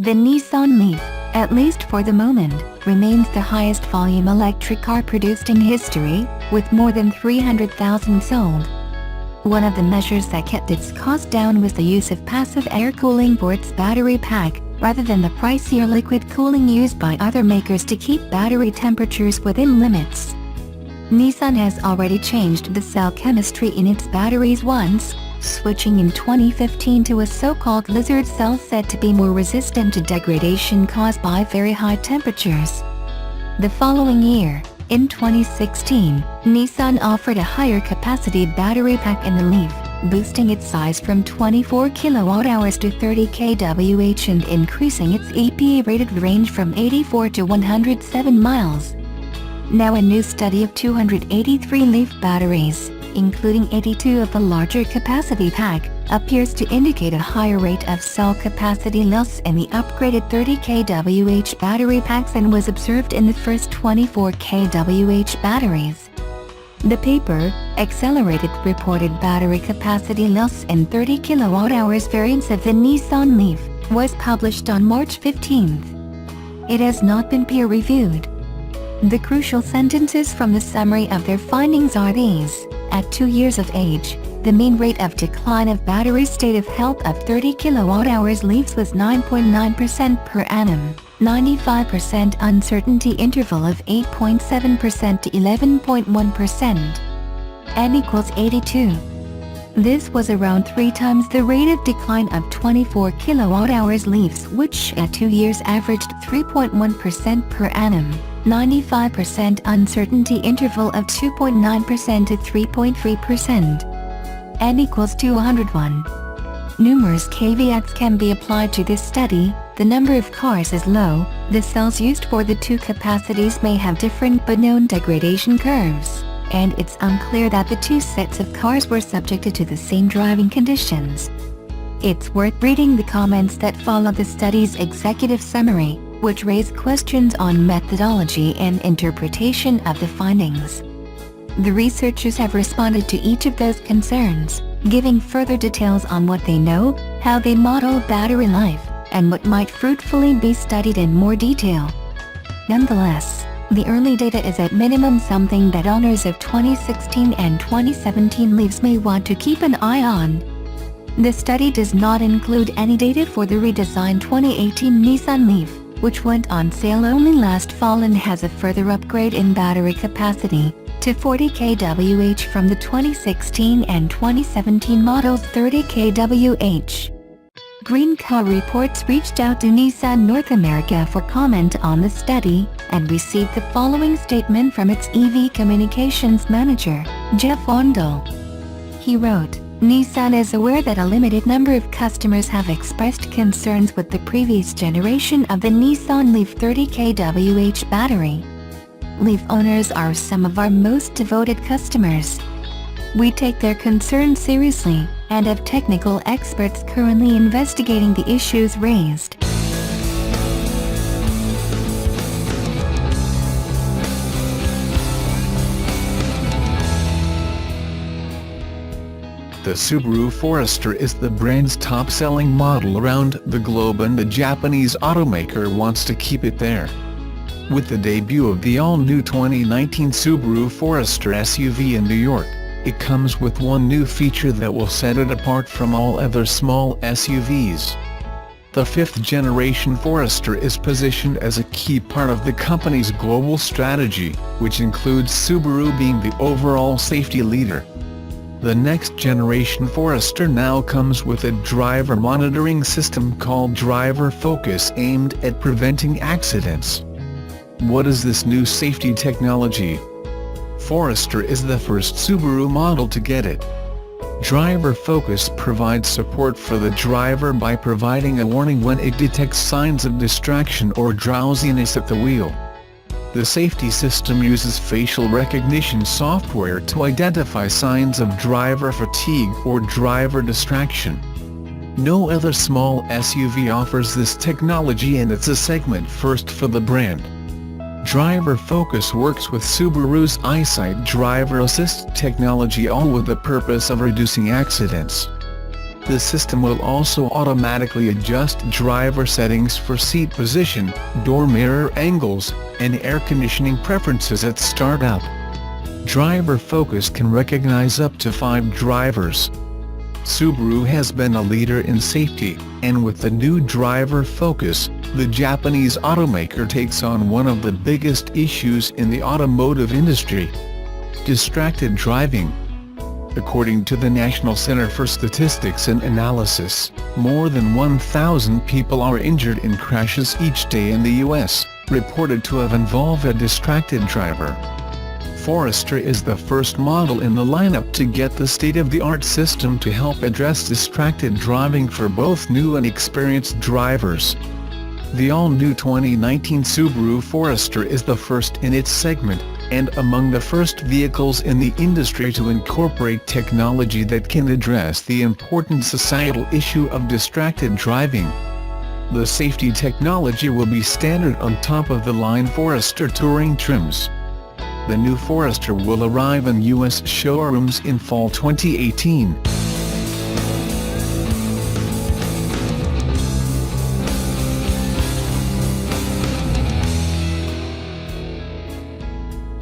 The Nissan Leaf, at least for the moment, remains the highest volume electric car produced in history, with more than 300,000 sold. One of the measures that kept its cost down was the use of passive air cooling for its battery pack, rather than the pricier liquid cooling used by other makers to keep battery temperatures within limits. Nissan has already changed the cell chemistry in its batteries once, switching in 2015 to a so-called lizard cell said to be more resistant to degradation caused by very high temperatures. The following year, in 2016, Nissan offered a higher capacity battery pack in the Leaf, boosting its size from 24 kWh to 30 kWh and increasing its EPA-rated range from 84 to 107 miles. Now a new study of 283 Leaf batteries, including 82 of the larger capacity pack, appears to indicate a higher rate of cell capacity loss in the upgraded 30 kWh battery packs than was observed in the first 24 kWh batteries. The paper, Accelerated Reported Battery Capacity Loss in 30 kWh variants of the Nissan Leaf, was published on March 15. It has not been peer-reviewed. The crucial sentences from the summary of their findings are these: at 2 years of age, the mean rate of decline of battery state of health of 30 kWh Leafs was 9.9% per annum, 95% uncertainty interval of 8.7% to 11.1%. N equals 82. This was around 3 times the rate of decline of 24 kWh Leafs, which at 2 years averaged 3.1% per annum, 95% uncertainty interval of 2.9% to 3.3%. N equals 201. Numerous caveats can be applied to this study. The number of cars is low, the cells used for the two capacities may have different but known degradation curves, and it's unclear that the two sets of cars were subjected to the same driving conditions. It's worth reading the comments that follow the study's executive summary, which raise questions on methodology and interpretation of the findings. The researchers have responded to each of those concerns, giving further details on what they know, how they model battery life, and what might fruitfully be studied in more detail. Nonetheless, the early data is at minimum something that owners of 2016 and 2017 Leafs may want to keep an eye on. The study does not include any data for the redesigned 2018 Nissan Leaf, which went on sale only last fall and has a further upgrade in battery capacity to 40 kWh from the 2016 and 2017 models 30 kWh. Green Car Reports reached out to Nissan North America for comment on the study, and received the following statement from its EV communications manager, Jeff Wandel. He wrote, "Nissan is aware that a limited number of customers have expressed concerns with the previous generation of the Nissan Leaf 30 kWh battery. Leaf owners are some of our most devoted customers. We take their concerns seriously, and have technical experts currently investigating the issues raised." The Subaru Forester is the brand's top-selling model around the globe, and the Japanese automaker wants to keep it there. With the debut of the all-new 2019 Subaru Forester SUV in New York, it comes with one new feature that will set it apart from all other small SUVs. The fifth-generation Forester is positioned as a key part of the company's global strategy, which includes Subaru being the overall safety leader. The next-generation Forester now comes with a driver monitoring system called Driver Focus aimed at preventing accidents. What is this new safety technology? Forester is the first Subaru model to get it. Driver Focus provides support for the driver by providing a warning when it detects signs of distraction or drowsiness at the wheel. The safety system uses facial recognition software to identify signs of driver fatigue or driver distraction. No other small SUV offers this technology, and it's a segment first for the brand. Driver Focus works with Subaru's EyeSight driver assist technology, all with the purpose of reducing accidents. The system will also automatically adjust driver settings for seat position, door mirror angles, and air conditioning preferences at startup. Driver Focus can recognize up to 5 drivers. Subaru has been a leader in safety, and with the new Driver Focus, the Japanese automaker takes on one of the biggest issues in the automotive industry: distracted driving. According to the National Center for Statistics and Analysis, more than 1,000 people are injured in crashes each day in the U.S., reported to have involved a distracted driver. Forester is the first model in the lineup to get the state-of-the-art system to help address distracted driving for both new and experienced drivers. The all-new 2019 Subaru Forester is the first in its segment, and among the first vehicles in the industry to incorporate technology that can address the important societal issue of distracted driving. The safety technology will be standard on top-of-the-line Forester Touring trims. The new Forester will arrive in U.S. showrooms in fall 2018.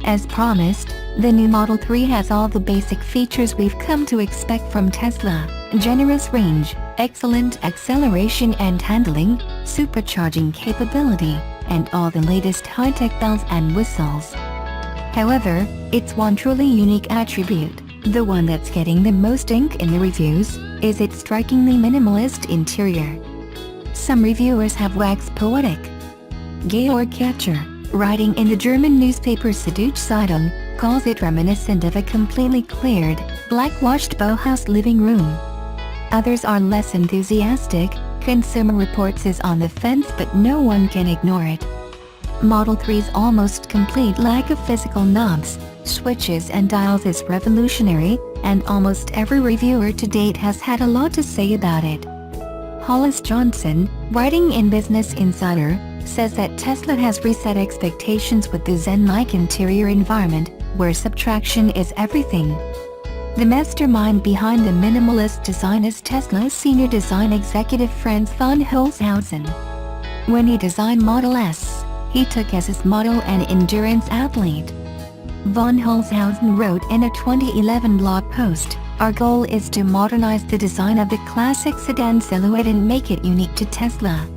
As promised, the new Model 3 has all the basic features we've come to expect from Tesla: generous range, excellent acceleration and handling, supercharging capability, and all the latest high-tech bells and whistles. However, its one truly unique attribute, the one that's getting the most ink in the reviews, is its strikingly minimalist interior. Some reviewers have waxed poetic. Georg Kacher, writing in the German newspaper Süddeutsche Zeitung, calls it reminiscent of a completely cleared, blackwashed Bauhaus living room. Others are less enthusiastic. Consumer Reports is on the fence, but no one can ignore it. Model 3's almost complete lack of physical knobs, switches and dials is revolutionary, and almost every reviewer to date has had a lot to say about it. Hollis Johnson, writing in Business Insider, says that Tesla has reset expectations with the zen-like interior environment, where subtraction is everything. The mastermind behind the minimalist design is Tesla's senior design executive Franz von Holzhausen. When he designed Model S, he took as his model an endurance athlete. Von Holzhausen wrote in a 2011 blog post, "Our goal is to modernize the design of the classic sedan silhouette and make it unique to Tesla.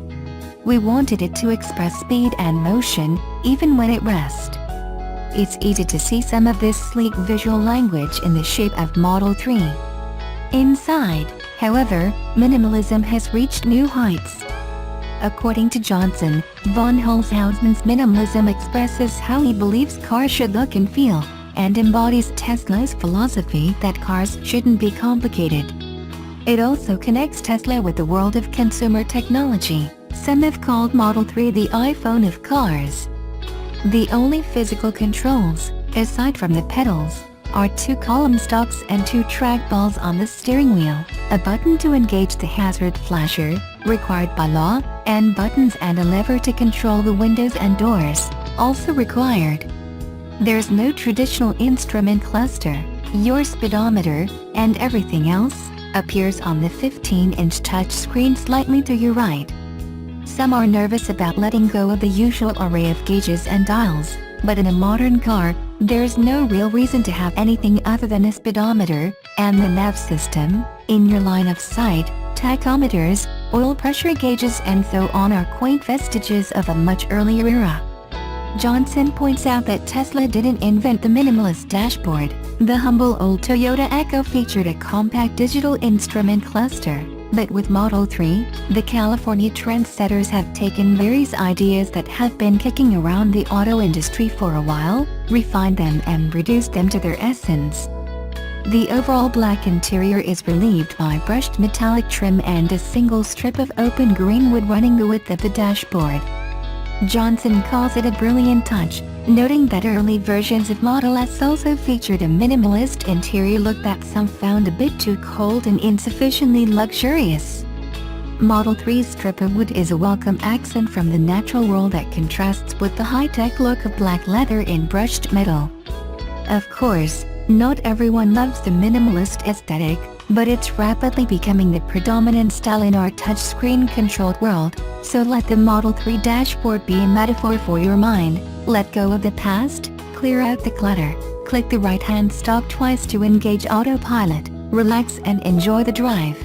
We wanted it to express speed and motion, even when at rest." It's easy to see some of this sleek visual language in the shape of Model 3. Inside, however, minimalism has reached new heights. According to Johnson, von Holzhausen's minimalism expresses how he believes cars should look and feel, and embodies Tesla's philosophy that cars shouldn't be complicated. It also connects Tesla with the world of consumer technology. Some have called Model 3 the iPhone of cars. The only physical controls, aside from the pedals, are 2 column stocks and 2 trackballs on the steering wheel, a button to engage the hazard flasher, required by law, and buttons and a lever to control the windows and doors, also required. There's no traditional instrument cluster. Your speedometer, and everything else, appears on the 15-inch touchscreen slightly to your right. Some are nervous about letting go of the usual array of gauges and dials, but in a modern car, there's no real reason to have anything other than a speedometer, and the nav system, in your line of sight. Tachometers, oil pressure gauges and so on are quaint vestiges of a much earlier era. Johnson points out that Tesla didn't invent the minimalist dashboard. The humble old Toyota Echo featured a compact digital instrument cluster. But with Model 3, the California trendsetters have taken various ideas that have been kicking around the auto industry for a while, refined them and reduced them to their essence. The overall black interior is relieved by brushed metallic trim and a single strip of open green wood running the width of the dashboard. Johnson calls it a brilliant touch, noting that early versions of Model S also featured a minimalist interior look that some found a bit too cold and insufficiently luxurious. Model 3's strip of wood is a welcome accent from the natural world that contrasts with the high-tech look of black leather in brushed metal. Of course, not everyone loves the minimalist aesthetic. But it's rapidly becoming the predominant style in our touchscreen-controlled world, so let the Model 3 dashboard be a metaphor for your mind. Let go of the past, clear out the clutter, click the right-hand stop twice to engage autopilot, relax and enjoy the drive.